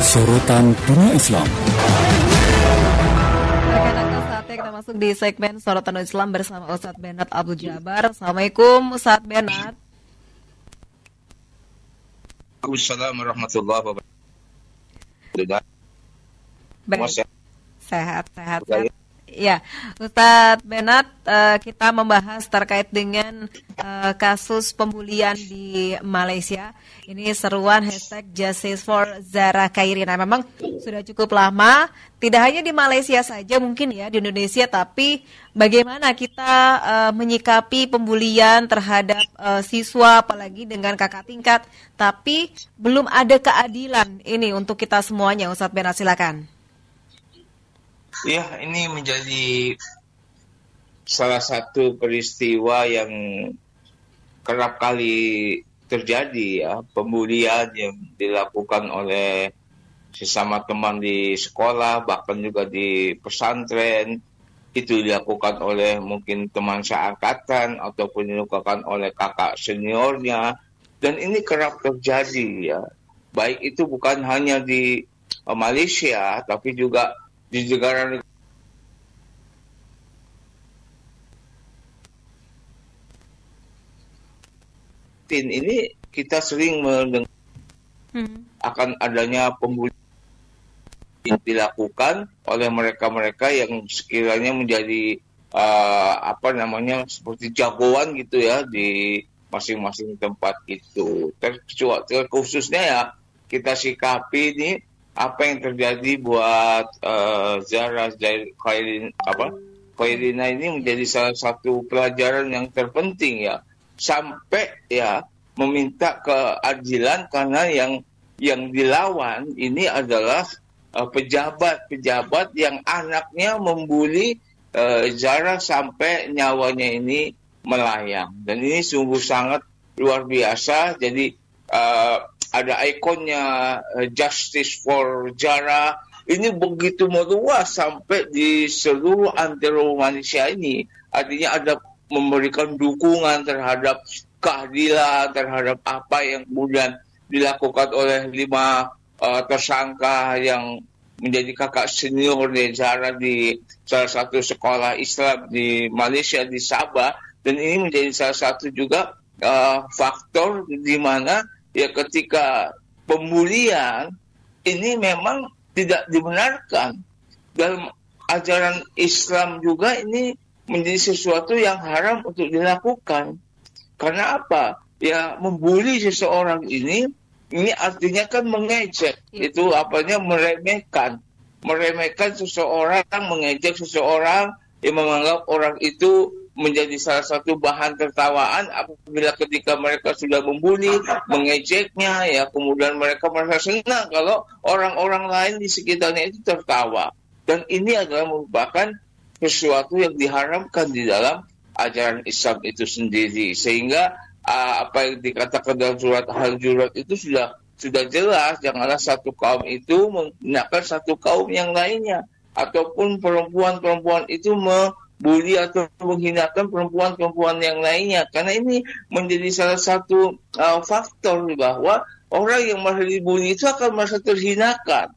Sorotan Dunia Islam. Rekan-rekan, saatnya kita masuk di segmen Sorotan Dunia Islam bersama Ustadz Benat Abdul Jabar. Assalamualaikum Ustadz Benat. Waalaikumsalam warahmatullahi wabarakatuh. Baik. Sehat. Ya, Ustadz Benat, kita membahas terkait dengan kasus pembulian di Malaysia. Ini seruan hashtag Justice for Zara Khairina. Memang sudah cukup lama, tidak hanya di Malaysia saja mungkin ya, di Indonesia, tapi bagaimana kita menyikapi pembulian terhadap siswa, apalagi dengan kakak tingkat, tapi belum ada keadilan ini untuk kita semuanya. Ustadz Benat, silakan. Ya, ini menjadi salah satu peristiwa yang kerap kali terjadi ya, pembulian yang dilakukan oleh sesama teman di sekolah, bahkan juga di pesantren. Itu dilakukan oleh mungkin teman seangkatan ataupun dilakukan oleh kakak seniornya. Dan ini kerap terjadi ya. Baik itu bukan hanya di Malaysia, tapi juga di negara ini kita sering mendengar akan adanya pembulian yang dilakukan oleh mereka-mereka yang sekiranya menjadi seperti jagoan gitu ya di masing-masing tempat itu. Khususnya ya kita sikapi ini apa yang terjadi buat Zara Khairina ini menjadi salah satu pelajaran yang terpenting ya, sampai ya meminta keadilan karena yang dilawan ini adalah pejabat yang anaknya membuli Zara sampai nyawanya ini melayang, dan ini sungguh sangat luar biasa. Jadi ada ikonnya Justice for Zara, ini begitu meluas sampai di seluruh antero Malaysia ini. Artinya ada memberikan dukungan terhadap keadilan, terhadap apa yang kemudian dilakukan oleh 5 tersangka yang menjadi kakak senior dari Zara di salah satu sekolah Islam di Malaysia, di Sabah. Dan ini menjadi salah satu juga faktor di mana ya ketika pembulian ini memang tidak dibenarkan. Dalam ajaran Islam juga ini menjadi sesuatu yang haram untuk dilakukan. Karena apa? Ya membuli seseorang ini artinya kan mengejek. Itu meremehkan seseorang, mengejek seseorang, yang menganggap orang itu menjadi salah satu bahan tertawaan apabila ketika mereka sudah membuli, mengejeknya, ya kemudian mereka merasa senang kalau orang-orang lain di sekitarnya itu tertawa. Dan ini adalah merupakan sesuatu yang diharamkan di dalam ajaran Islam itu sendiri. Sehingga apa yang dikatakan dalam surat Al-Hujurat itu sudah jelas, janganlah satu kaum itu menggunakan satu kaum yang lainnya, ataupun perempuan-perempuan itu membuli atau menghinakan perempuan-perempuan yang lainnya. Karena ini menjadi salah satu faktor bahwa orang yang merasa dibuli itu akan merasa terhinakan.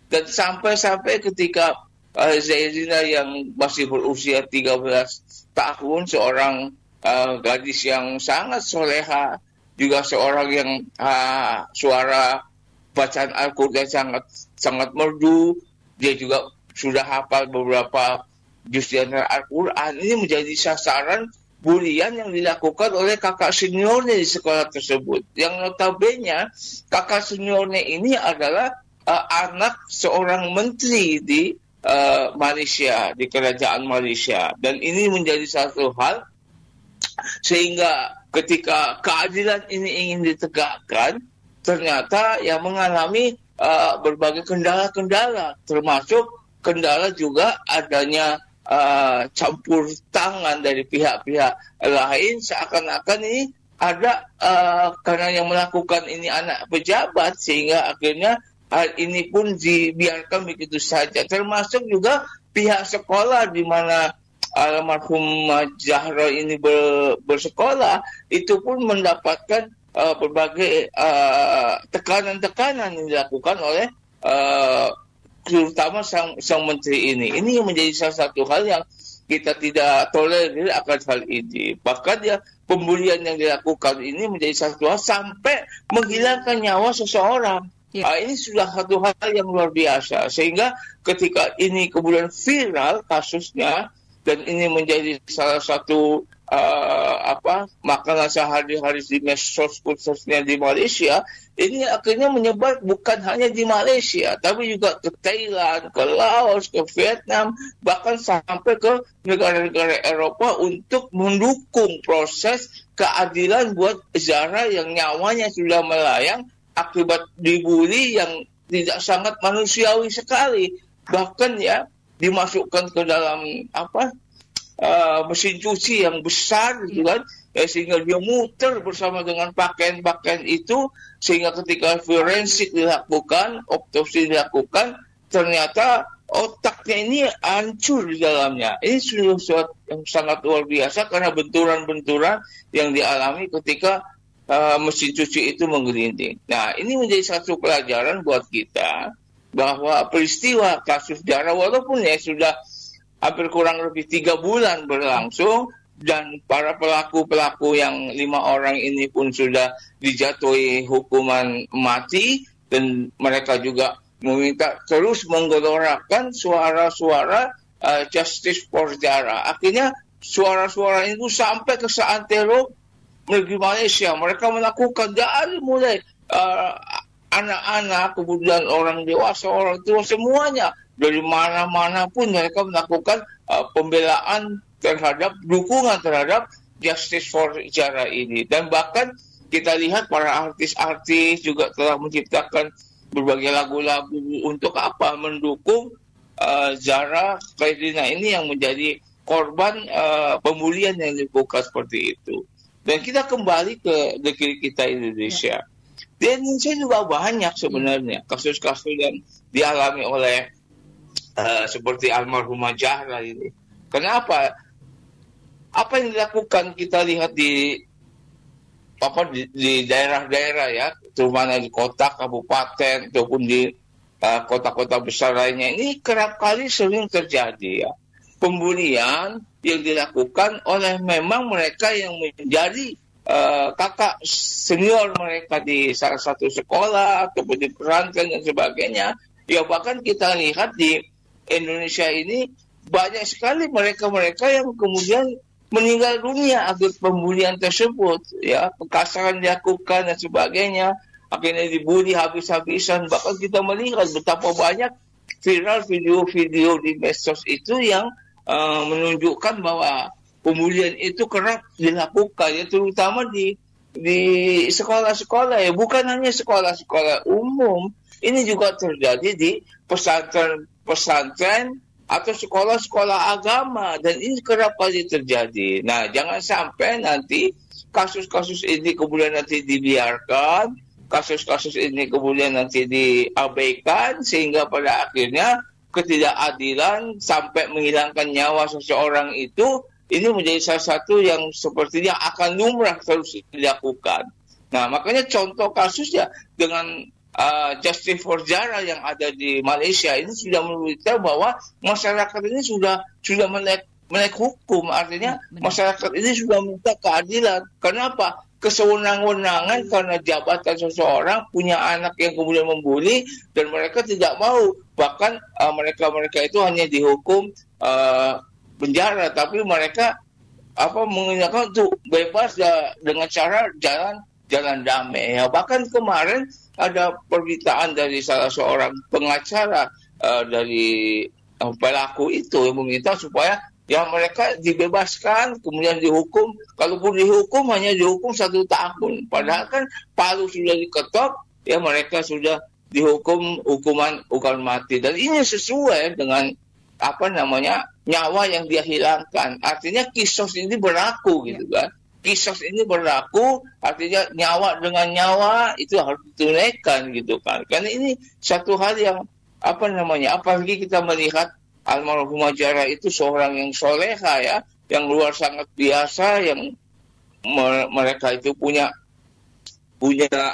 Dan sampai ketika Zairina yang masih berusia 13 tahun, seorang gadis yang sangat soleha, juga seorang yang suara bacaan Al-Quran sangat merdu, dia juga sudah hafal beberapa juz di antara Al-Quran. Ini menjadi sasaran bulian yang dilakukan oleh kakak seniornya di sekolah tersebut. Yang notabene kakak seniornya ini adalah anak seorang menteri di Malaysia, di kerajaan Malaysia. Dan ini menjadi satu hal sehingga ketika keadilan ini ingin ditegakkan, ternyata yang mengalami berbagai kendala-kendala, termasuk kendala juga adanya campur tangan dari pihak-pihak lain, seakan-akan ini ada karena yang melakukan ini anak pejabat, sehingga akhirnya hal ini pun dibiarkan begitu saja. Termasuk juga pihak sekolah di mana almarhum Zahra ini bersekolah, itu pun mendapatkan berbagai tekanan-tekanan yang dilakukan oleh terutama sang menteri ini. Ini yang menjadi salah satu hal yang kita tidak tolerir akan hal ini. Bahkan ya pembulian yang dilakukan ini menjadi satu hal sampai menghilangkan nyawa seseorang. Ini sudah satu hal yang luar biasa. Sehingga ketika ini kemudian viral kasusnya dan ini menjadi salah satu makanan sehari-hari di medsos khususnya di Malaysia, ini akhirnya menyebar bukan hanya di Malaysia, tapi juga ke Thailand, ke Laos, ke Vietnam, bahkan sampai ke negara-negara Eropa untuk mendukung proses keadilan buat Zahra yang nyawanya sudah melayang akibat dibully yang tidak sangat manusiawi sekali. Bahkan ya dimasukkan ke dalam mesin cuci yang besar gitu kan, sehingga dia muter bersama dengan pakaian-pakaian itu, sehingga ketika forensik dilakukan, otopsi dilakukan, ternyata otaknya ini hancur di dalamnya. Ini sudah sesuatu yang sangat luar biasa karena benturan-benturan yang dialami ketika mesin cuci itu menggelinding. Nah, ini menjadi satu pelajaran buat kita bahwa peristiwa kasus Zahra walaupun ya sudah hampir kurang lebih 3 bulan berlangsung dan para pelaku-pelaku yang 5 orang ini pun sudah dijatuhi hukuman mati dan mereka juga meminta terus menggelorakan suara-suara justice for Zahra. Akhirnya suara-suara itu sampai ke seantero negeri Malaysia. Mereka melakukan dari mulai anak-anak, kemudian orang dewasa, orang tua, semuanya. Dari mana-mana pun mereka melakukan pembelaan terhadap, dukungan terhadap Justice for Zahra ini. Dan bahkan kita lihat para artis-artis juga telah menciptakan berbagai lagu-lagu untuk apa? Mendukung Zahra Khairidina ini yang menjadi korban pembulian yang dilakukan seperti itu. Dan kita kembali ke negeri kita Indonesia. Di Indonesia juga banyak sebenarnya kasus-kasus yang dialami oleh seperti almarhumah Zahra ini. Kenapa? Apa yang dilakukan kita lihat di daerah-daerah ya, terutama di kota, kabupaten ataupun di kota-kota besar lainnya, ini kerap kali sering terjadi ya. Pembulian yang dilakukan oleh memang mereka yang menjadi kakak senior mereka di salah satu sekolah ataupun di pesantren dan sebagainya. Ya bahkan kita lihat di Indonesia ini banyak sekali mereka-mereka yang kemudian meninggal dunia akibat pembulian tersebut, ya, kekasaran dilakukan dan sebagainya, akhirnya dibully habis-habisan. Bahkan kita melihat betapa banyak viral video-video di medsos itu yang menunjukkan bahwa pembulian itu kerap dilakukan, ya, terutama di sekolah-sekolah, ya, bukan hanya sekolah-sekolah umum. Ini juga terjadi di pesantren atau sekolah-sekolah agama, dan ini kerap kali terjadi. Nah, jangan sampai nanti kasus-kasus ini kemudian nanti dibiarkan, kasus-kasus ini kemudian nanti diabaikan, sehingga pada akhirnya ketidakadilan sampai menghilangkan nyawa seseorang itu, ini menjadi salah satu yang sepertinya akan lumrah terus dilakukan. Nah, makanya contoh kasusnya dengan Justice for Zahra yang ada di Malaysia ini sudah menunjukkan bahwa masyarakat ini sudah melek hukum. Artinya masyarakat ini sudah minta keadilan. Kenapa? Kesewenang-wenangan karena jabatan seseorang, punya anak yang kemudian membuli, dan mereka tidak mau. Bahkan mereka itu hanya dihukum penjara, tapi mereka menginginkan untuk bebas dengan cara jalan damai. Ya, bahkan kemarin ada permintaan dari salah seorang pengacara dari pelaku itu yang meminta supaya ya mereka dibebaskan, kemudian dihukum. Kalaupun dihukum hanya dihukum 1 tahun. Padahal kan palu sudah diketok, ya mereka sudah dihukum hukuman mati. Dan ini sesuai dengan nyawa yang dia hilangkan. Artinya kisos ini berlaku gitu kan. Kisos ini berlaku, artinya nyawa dengan nyawa itu harus ditunaikan gitu kan. Karena ini satu hal yang apalagi kita melihat almarhumah Zahra itu seorang yang soleha ya, yang luar sangat biasa, yang mereka itu punya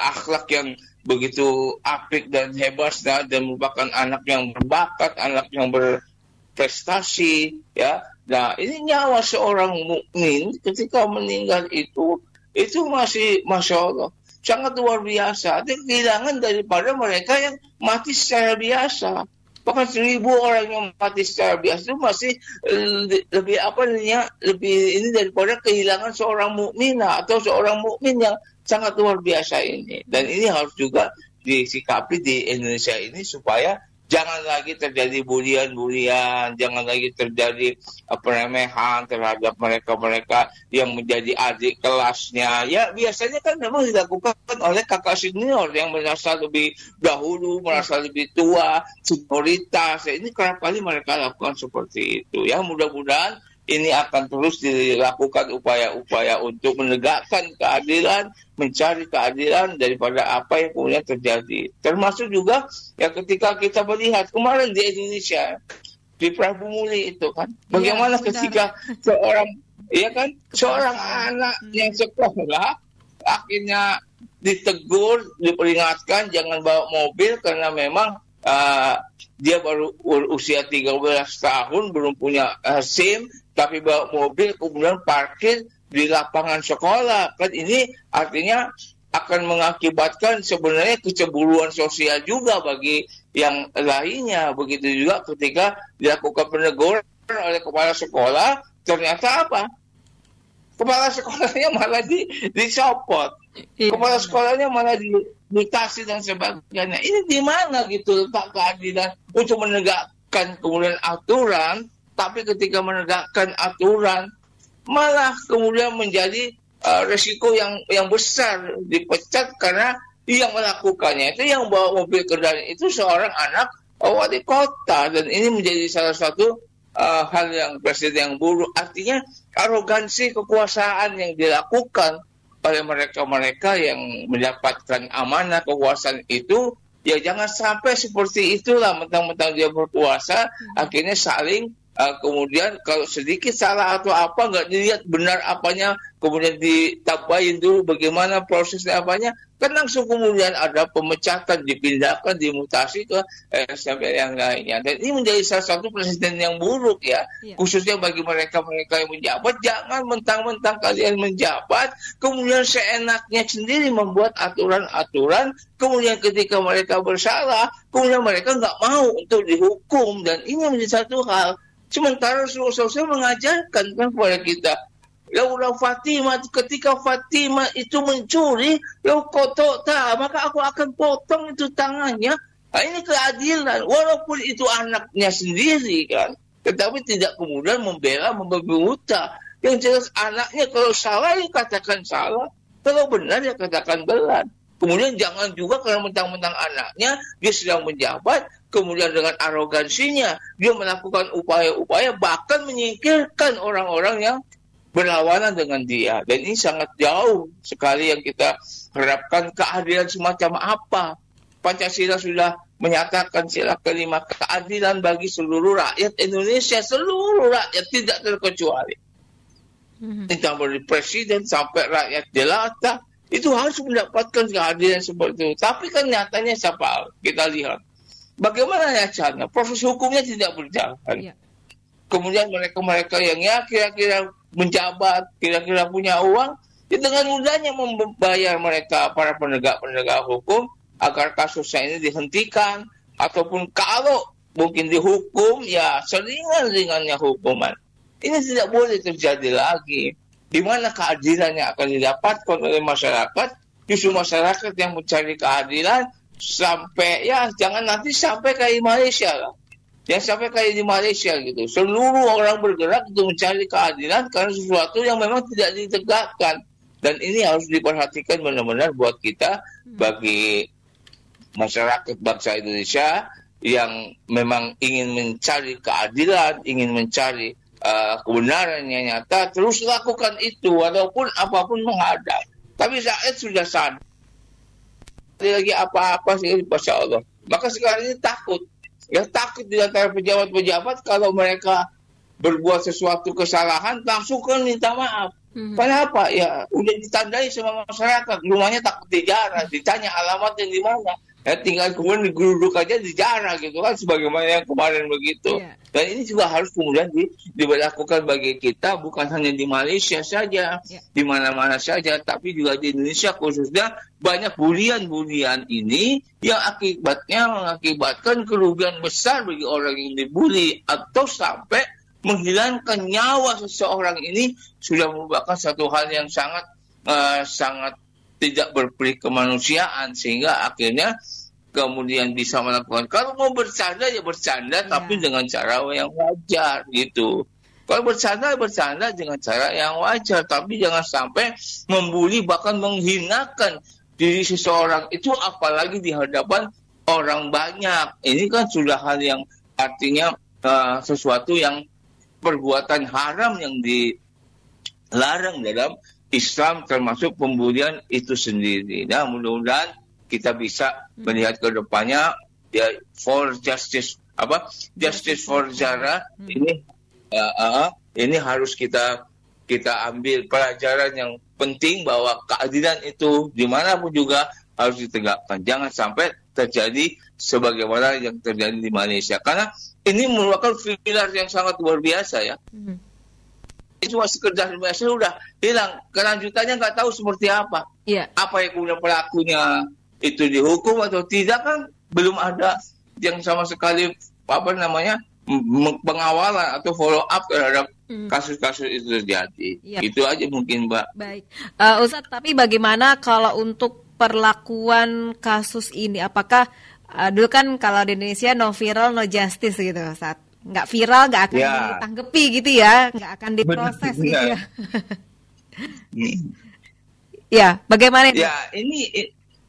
akhlak yang begitu apik dan hebatnya dan merupakan anak yang berbakat, anak yang berprestasi, ya. Nah, ini nyawa seorang mukmin ketika meninggal itu masih Masya Allah sangat luar biasa. Itu kehilangan daripada mereka yang mati secara biasa. Bahkan 1.000 orang yang mati secara biasa itu masih lebih lebih ini daripada kehilangan seorang mukminah atau seorang mukmin yang sangat luar biasa ini. Dan ini harus juga disikapi di Indonesia ini supaya jangan lagi terjadi bulian-bulian, jangan lagi terjadi peremehan terhadap mereka-mereka yang menjadi adik kelasnya. Ya, biasanya kan memang dilakukan oleh kakak senior yang merasa lebih dahulu, merasa lebih tua, senioritas. Ini kerap kali mereka lakukan seperti itu. Ya, mudah-mudahan ini akan terus dilakukan upaya-upaya untuk menegakkan keadilan, mencari keadilan daripada apa yang kemudian terjadi. Termasuk juga ya ketika kita melihat kemarin di Indonesia, di Prabu Muli itu kan, bagaimana ketika seorang anak yang sekolah akhirnya ditegur, diperingatkan jangan bawa mobil karena memang dia baru berusia 13 tahun, belum punya SIM, tapi bawa mobil kemudian parkir di lapangan sekolah. Kan ini artinya akan mengakibatkan sebenarnya kecemburuan sosial juga bagi yang lainnya. Begitu juga ketika dilakukan peneguran oleh kepala sekolah, ternyata apa? Kepala sekolahnya malah dicopot. Kepala sekolahnya malah dimutasi dan sebagainya. Ini di mana gitu letak keadilan untuk menegakkan kemudian aturan, tapi ketika menegakkan aturan malah kemudian menjadi resiko yang besar, dipecat karena yang melakukannya itu yang bawa mobil kendaraan itu seorang anak wali kota, dan ini menjadi salah satu hal yang presiden yang buruk. Artinya arogansi kekuasaan yang dilakukan oleh mereka-mereka yang mendapatkan amanah kekuasaan itu, ya jangan sampai seperti itulah, mentang-mentang dia berkuasa akhirnya saling kemudian kalau sedikit salah atau apa nggak dilihat benar apanya, kemudian ditabain dulu bagaimana prosesnya apanya, kan langsung kemudian ada pemecatan, dipindahkan, dimutasi ke sampai yang lainnya. Dan ini menjadi salah satu presiden yang buruk ya. Khususnya bagi mereka-mereka yang menjabat. Jangan mentang-mentang kalian menjabat kemudian seenaknya sendiri membuat aturan-aturan, kemudian ketika mereka bersalah kemudian mereka nggak mau untuk dihukum. Dan ini menjadi satu hal. Sementara Rasulullah mengajarkan kan kepada kita, laulah Fatimah, ketika Fatimah itu mencuri, maka aku akan potong itu tangannya. Nah, ini keadilan, walaupun itu anaknya sendiri kan, tetapi tidak kemudian membela, membabi buta. Yang jelas anaknya kalau salah ya katakan salah, kalau benar ya katakan benar. Kemudian jangan juga karena mentang-mentang anaknya dia sedang menjabat, kemudian dengan arogansinya dia melakukan upaya-upaya bahkan menyingkirkan orang-orang yang berlawanan dengan dia. Dan ini sangat jauh sekali yang kita harapkan. Keadilan semacam apa? Pancasila sudah menyatakan sila kelima, keadilan bagi seluruh rakyat Indonesia, seluruh rakyat tidak terkecuali. Entah dari presiden sampai rakyat jelata, itu harus mendapatkan keadilan seperti itu. Tapi kan nyatanya siapa? Kita lihat. Bagaimana nyatanya? Proses hukumnya tidak berjalan. Kemudian mereka-mereka yang ya kira-kira menjabat, kira-kira punya uang, ya dengan mudahnya membayar mereka para penegak-penegak hukum agar kasusnya ini dihentikan, ataupun kalau mungkin dihukum ya seringan-ringannya hukuman. Ini tidak boleh terjadi lagi. Di mana keadilannya akan didapatkan oleh masyarakat, justru masyarakat yang mencari keadilan sampai ya jangan nanti sampai kayak Malaysia lah. Yang sampai kayak di Malaysia gitu. Seluruh orang bergerak untuk mencari keadilan karena sesuatu yang memang tidak ditegakkan. Dan ini harus diperhatikan benar-benar buat kita, bagi masyarakat bangsa Indonesia yang memang ingin mencari keadilan, ingin mencari kebenaran yang nyata, terus lakukan itu walaupun apapun menghadap. Tapi Zahid sudah sadar lagi apa-apa sih, Masya Allah. Maka sekarang ini takut. Ya takut di antara pejabat-pejabat kalau mereka berbuat sesuatu kesalahan langsung kan minta maaf. Kenapa? Ya udah ditandai sama masyarakat, rumahnya takut dijarah, ditanya alamatnya di mana. Ya tinggal kemudian digeruduk aja dijarah gitu kan, sebagaimana yang kemarin begitu. Iya. Dan ini juga harus kemudian diberlakukan bagi kita, bukan hanya di Malaysia saja, di mana-mana saja, tapi juga di Indonesia khususnya banyak bulian-bulian ini yang akibatnya mengakibatkan kerugian besar bagi orang yang dibuli, atau sampai menghilangkan nyawa seseorang. Ini sudah merupakan satu hal yang sangat tidak berperi kemanusiaan, sehingga akhirnya kemudian bisa melakukan, kalau mau bercanda ya bercanda, tapi dengan cara yang wajar gitu. Kalau bercanda dengan cara yang wajar, tapi jangan sampai membuli bahkan menghinakan diri seseorang itu, apalagi di hadapan orang banyak. Ini kan sudah hal yang artinya sesuatu yang perbuatan haram yang dilarang dalam Islam, termasuk pembulian itu sendiri. Nah, mudah-mudahan kita bisa melihat ke depannya ya, for justice for Zara ini harus kita ambil pelajaran yang penting, bahwa keadilan itu dimanapun juga harus ditegakkan. Jangan sampai terjadi sebagaimana yang terjadi di Malaysia, karena ini merupakan pilar yang sangat luar biasa ya. Cuma sekedar biasa udah hilang, kelanjutannya nggak tahu seperti apa. Apa yang kemudian pelakunya itu dihukum atau tidak, kan belum ada yang sama sekali pengawalan atau follow up terhadap kasus-kasus itu terjadi. Itu aja mungkin, Mbak. Baik, Ustadz, tapi bagaimana kalau untuk perlakuan kasus ini? Apakah dulu kan kalau di Indonesia no viral no justice gitu, Ustadz? Nggak viral nggak akan ditanggepi gitu ya, nggak akan diproses gitu ya. Ya, bagaimana itu?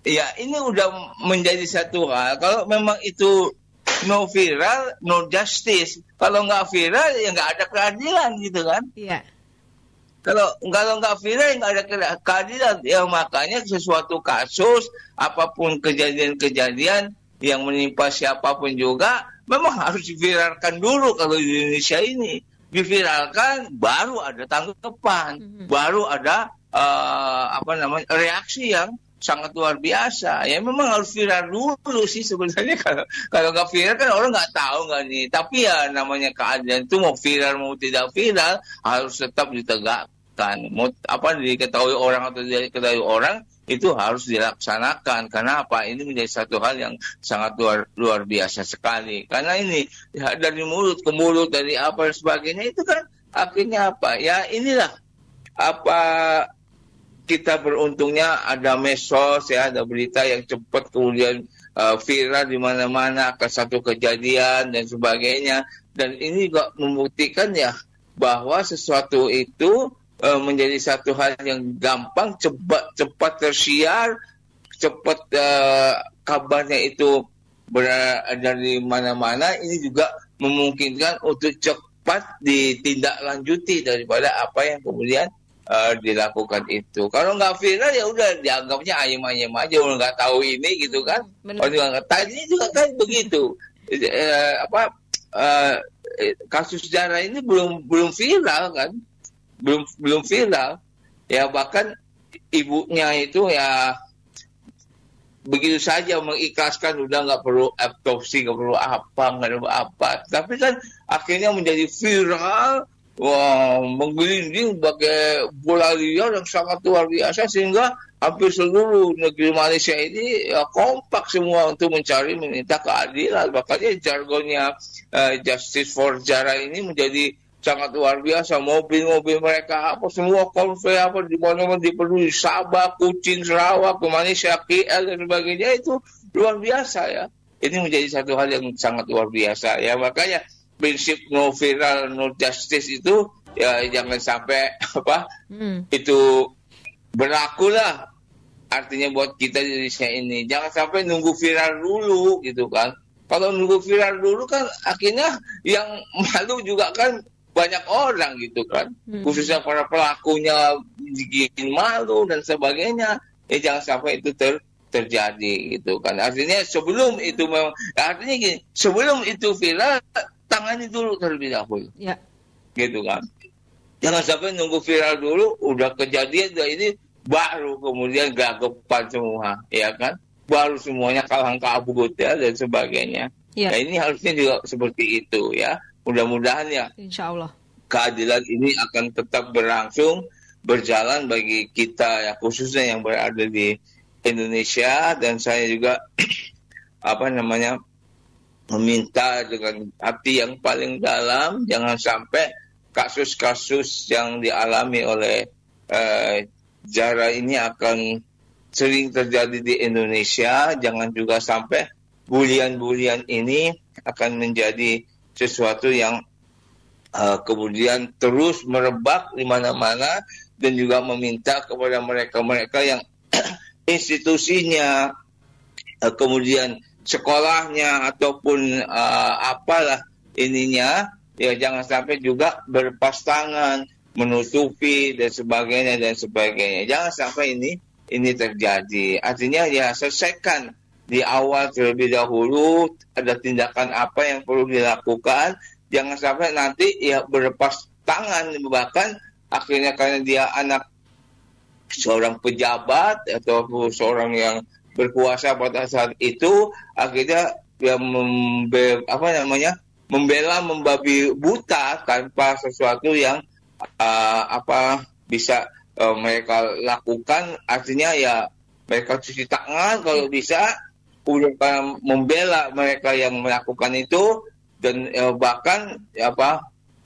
Ini udah menjadi satu hal. Kalau memang itu no viral, no justice. Kalau nggak viral ya nggak ada keadilan gitu kan? Iya. Kalau nggak viral ya nggak ada keadilan. Ya makanya sesuatu kasus, apapun kejadian-kejadian yang menimpa siapapun juga, memang harus diviralkan dulu. Kalau di Indonesia ini diviralkan, baru ada tanggapan, baru ada reaksi yang sangat luar biasa. Ya memang harus viral dulu sih sebenarnya. Kalau nggak viral kan orang nggak tahu nggak nih. Tapi ya namanya keadilan itu mau viral mau tidak viral harus tetap ditegakkan. Mau diketahui orang atau tidak diketahui orang, itu harus dilaksanakan. Karena apa? Ini menjadi satu hal yang sangat luar biasa sekali. Karena ini dari mulut ke mulut, dari apa dan sebagainya, itu kan akhirnya apa? Ya inilah kita beruntungnya ada medsos ya, ada berita yang cepat kemudian viral di mana-mana akan satu kejadian dan sebagainya. Dan ini juga membuktikan ya bahwa sesuatu itu menjadi satu hal yang gampang, cepat tersiar, cepat kabarnya itu berada di mana-mana. Ini juga memungkinkan untuk cepat ditindaklanjuti daripada apa yang kemudian dilakukan itu. Kalau nggak viral ya udah dianggapnya ayem-ayem aja, orang nggak tahu ini gitu kan. Orang juga nggak tahu. Ini juga kan begitu. Kasus sejarah ini belum viral kan. Belum viral ya, bahkan ibunya itu ya begitu saja mengikhlaskan, udah nggak perlu autopsi, nggak perlu apa, tapi kan akhirnya menjadi viral, menggelinding bagai bola liar yang sangat luar biasa, sehingga hampir seluruh negeri Malaysia ini ya kompak semua untuk meminta keadilan. Makanya jargonnya Justice for Zara ini menjadi sangat luar biasa. Mobil-mobil mereka semua konvoy di mana-mana dipenuhi, Sabah, Kuching, Sarawak, ke Malaysia, KL dan sebagainya, itu luar biasa ya. Ini menjadi satu hal yang sangat luar biasa ya. Makanya prinsip no viral no justice itu ya jangan sampai itu berlaku lah. Artinya buat kita di Indonesia ini jangan sampai nunggu viral dulu gitu kan. Kalau nunggu viral dulu kan akhirnya yang malu juga kan banyak orang gitu kan, khususnya para pelakunya bikin malu dan sebagainya. Ya jangan sampai itu terjadi gitu kan. Artinya sebelum itu memang, artinya gini, sebelum itu viral tangani dulu terlebih dahulu, gitu kan. Jangan sampai nunggu viral dulu, udah kejadian, udah ini baru kemudian gagapan semua, ya kan? Baru semuanya kalang kabut ya dan sebagainya. Ya. Nah, ini harusnya juga seperti itu ya. Mudah-mudahan ya, Insya Allah, keadilan ini akan tetap berlangsung, berjalan bagi kita ya, khususnya yang berada di Indonesia. Dan saya juga meminta dengan hati yang paling dalam, jangan sampai kasus-kasus yang dialami oleh Zahra ini akan sering terjadi di Indonesia. Jangan juga sampai bulian-bulian ini akan menjadi sesuatu yang kemudian terus merebak di mana-mana, dan juga meminta kepada mereka-mereka yang institusinya, kemudian sekolahnya ataupun apalah ininya, ya jangan sampai juga berlepas tangan, menutupi dan sebagainya. Jangan sampai ini terjadi. Artinya ya selesaikan di awal terlebih dahulu, ada tindakan apa yang perlu dilakukan. Jangan sampai nanti ya berlepas tangan, bahkan akhirnya karena dia anak seorang pejabat atau seorang yang berkuasa pada saat itu, akhirnya dia membela membabi buta tanpa sesuatu yang bisa mereka lakukan. Artinya ya mereka cuci tangan kalau bisa, kemudian membela mereka yang melakukan itu, dan bahkan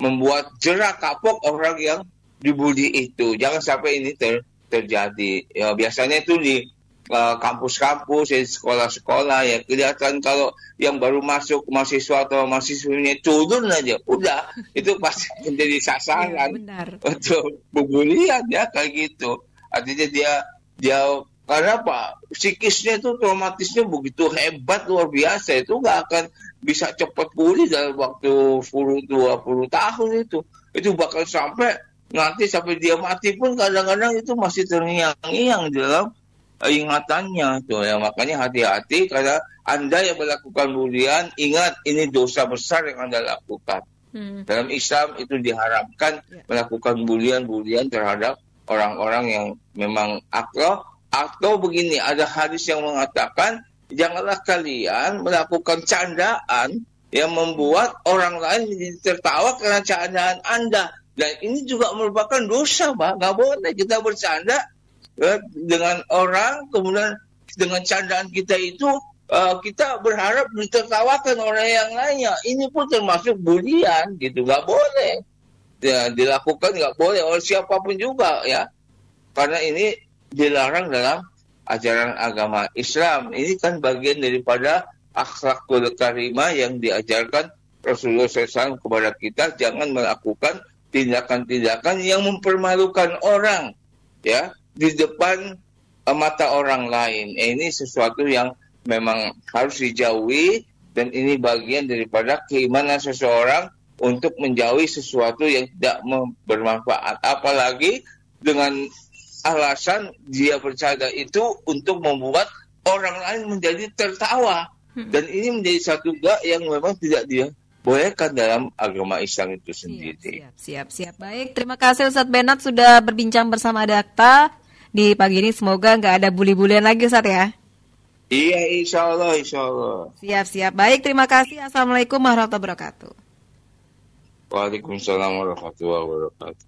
membuat jerah kapok orang yang dibully itu. Jangan sampai ini terjadi. Ya, biasanya itu di kampus-kampus, di sekolah-sekolah ya kelihatan kalau yang baru masuk mahasiswa atau mahasiswinya turun aja, udah itu pasti menjadi sasaran untuk pembulian ya, kayak gitu. Artinya dia karena psikisnya itu, traumatisnya begitu hebat, luar biasa, itu nggak akan bisa cepat pulih dalam waktu 10-20 tahun itu bakal sampai dia mati pun kadang-kadang itu masih terngiang-ngiang dalam ingatannya tuh ya. Makanya hati-hati, karena Anda yang melakukan bulian, ingat ini dosa besar yang Anda lakukan. Dalam Islam itu diharamkan melakukan bulian terhadap orang-orang yang memang akroh. Atau begini, ada hadis yang mengatakan janganlah kalian melakukan candaan yang membuat orang lain menjadi tertawa karena candaan Anda. Dan ini juga merupakan dosa, Pak. Nggak boleh kita bercanda dengan orang, kemudian dengan candaan kita itu kita berharap ditertawakan oleh yang lainnya. Ini pun termasuk bulian, gitu. Nggak boleh ya, dilakukan, nggak boleh oleh siapapun juga ya. Karena ini dilarang dalam ajaran agama Islam. Ini kan bagian daripada akhlakul karimah yang diajarkan Rasulullah SAW kepada kita. Jangan melakukan tindakan-tindakan yang mempermalukan orang ya di depan mata orang lain. Ini sesuatu yang memang harus dijauhi, dan ini bagian daripada keimanan seseorang untuk menjauhi sesuatu yang tidak bermanfaat. Apalagi dengan alasan dia bercanda itu untuk membuat orang lain menjadi tertawa. Dan ini menjadi satu yang memang tidak dibolehkan dalam agama Islam itu sendiri. Siap. Baik, terima kasih Ustadz Benat sudah berbincang bersama Dakta di pagi ini. Semoga nggak ada bully-bulian lagi Ustadz ya. Iya, insya Allah. Siap. Baik, terima kasih. Assalamualaikum warahmatullahi wabarakatuh. Waalaikumsalam warahmatullahi wabarakatuh.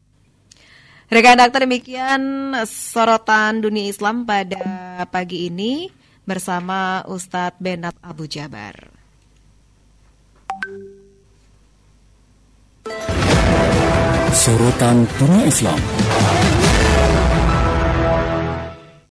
Rekan Dakta, demikian sorotan dunia Islam pada pagi ini bersama Ustadz Benat Abu Jabar. Sorotan dunia Islam.